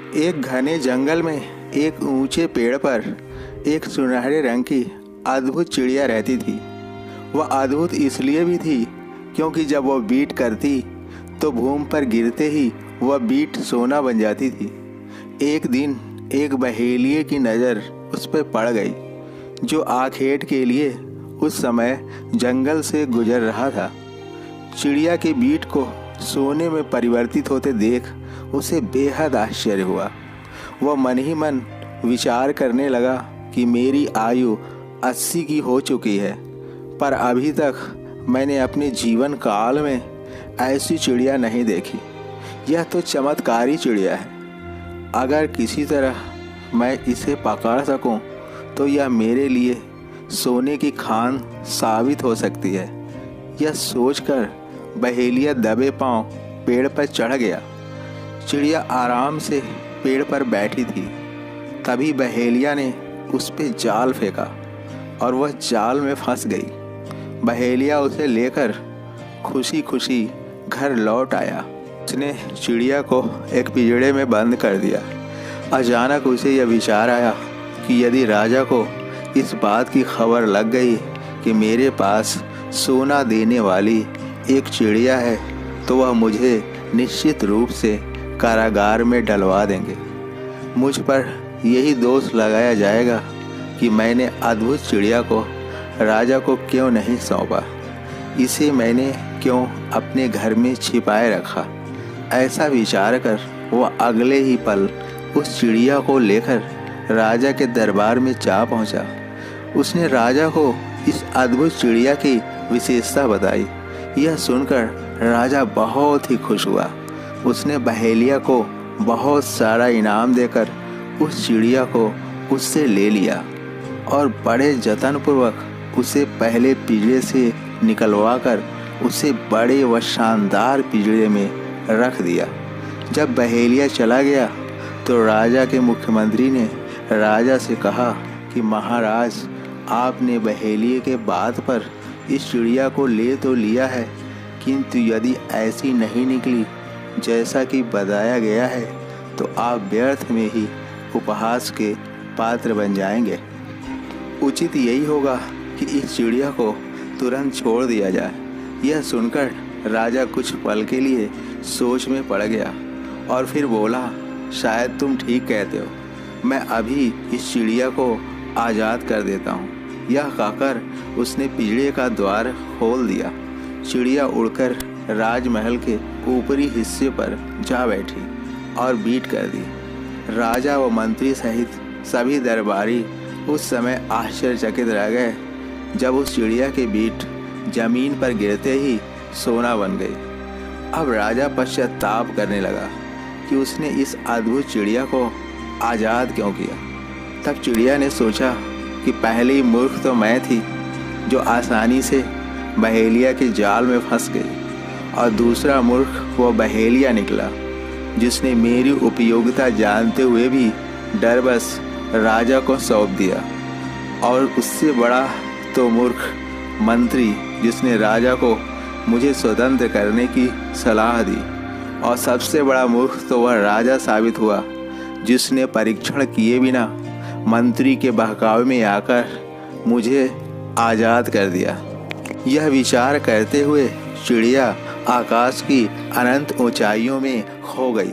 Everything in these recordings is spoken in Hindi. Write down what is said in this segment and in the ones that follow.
एक घने जंगल में एक ऊंचे पेड़ पर एक सुनहरे रंग की अद्भुत चिड़िया रहती थी। वह अद्भुत इसलिए भी थी क्योंकि जब वह बीट करती तो भूमि पर गिरते ही वह बीट सोना बन जाती थी। एक दिन एक बहेलिये की नज़र उस पर पड़ गई, जो आखेट के लिए उस समय जंगल से गुजर रहा था। चिड़िया के बीट को सोने में परिवर्तित होते देख उसे बेहद आश्चर्य हुआ। वह मन ही मन विचार करने लगा कि मेरी आयु 80 की हो चुकी है, पर अभी तक मैंने अपने जीवन काल में ऐसी चिड़िया नहीं देखी। यह तो चमत्कारी चिड़िया है। अगर किसी तरह मैं इसे पकड़ सकूं, तो यह मेरे लिए सोने की खान साबित हो सकती है। यह सोचकर बहेलिया दबे पांव पेड़ पर चढ़ गया। चिड़िया आराम से पेड़ पर बैठी थी। तभी बहेलिया ने उस पे जाल फेंका और वह जाल में फंस गई। बहेलिया उसे लेकर खुशी खुशी घर लौट आया। उसने चिड़िया को एक पिंजड़े में बंद कर दिया। अचानक उसे यह विचार आया कि यदि राजा को इस बात की खबर लग गई कि मेरे पास सोना देने वाली एक चिड़िया है, तो वह मुझे निश्चित रूप से कारागार में डलवा देंगे। मुझ पर यही दोष लगाया जाएगा कि मैंने अद्भुत चिड़िया को राजा को क्यों नहीं सौंपा, इसे मैंने क्यों अपने घर में छिपाए रखा। ऐसा विचार कर वह अगले ही पल उस चिड़िया को लेकर राजा के दरबार में जा पहुंचा। उसने राजा को इस अद्भुत चिड़िया की विशेषता बताई। यह सुनकर राजा बहुत ही खुश हुआ। उसने बहेलिया को बहुत सारा इनाम देकर उस चिड़िया को उससे ले लिया और बड़े जतनपूर्वक उसे पहले पिंजरे से निकलवाकर उसे बड़े व शानदार पिंजरे में रख दिया। जब बहेलिया चला गया तो राजा के मुख्यमंत्री ने राजा से कहा कि महाराज, आपने बहेलिये के बात पर इस चिड़िया को ले तो लिया है, किंतु यदि ऐसी नहीं निकली जैसा कि बताया गया है, तो आप व्यर्थ में ही उपहास के पात्र बन जाएंगे। उचित यही होगा कि इस चिड़िया को तुरंत छोड़ दिया जाए। यह सुनकर राजा कुछ पल के लिए सोच में पड़ गया और फिर बोला, शायद तुम ठीक कहते हो, मैं अभी इस चिड़िया को आज़ाद कर देता हूँ। यह कहकर उसने पिंजरे का द्वार खोल दिया। चिड़िया उड़कर राजमहल के ऊपरी हिस्से पर जा बैठी और बीट कर दी। राजा व मंत्री सहित सभी दरबारी उस समय आश्चर्यचकित रह गए जब उस चिड़िया के बीट जमीन पर गिरते ही सोना बन गई। अब राजा पश्चाताप करने लगा कि उसने इस अद्भुत चिड़िया को आज़ाद क्यों किया। तब चिड़िया ने सोचा कि पहली मूर्ख तो मैं थी जो आसानी से बहेलिया के जाल में फंस गई, और दूसरा मूर्ख वो बहेलिया निकला जिसने मेरी उपयोगिता जानते हुए भी डरबस राजा को सौंप दिया। और उससे बड़ा तो मूर्ख मंत्री जिसने राजा को मुझे स्वतंत्र करने की सलाह दी। और सबसे बड़ा मूर्ख तो वह राजा साबित हुआ जिसने परीक्षण किए बिना मंत्री के बहकावे में आकर मुझे आज़ाद कर दिया। यह विचार करते हुए चिड़िया आकाश की अनंत ऊंचाइयों में खो गई।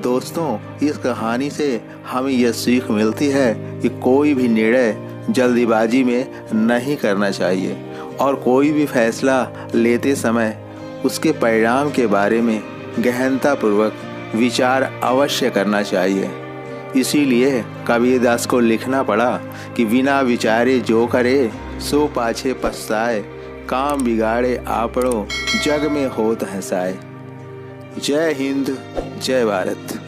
दोस्तों, इस कहानी से हमें यह सीख मिलती है कि कोई भी निर्णय जल्दीबाजी में नहीं करना चाहिए और कोई भी फैसला लेते समय उसके परिणाम के बारे में गहनतापूर्वक विचार अवश्य करना चाहिए। इसीलिए कबीरदास को लिखना पड़ा कि बिना विचारे जो करे सो पाछे पछताए, काम बिगाड़े आपड़ो जग में होत हंसाए। जय हिंद, जय भारत।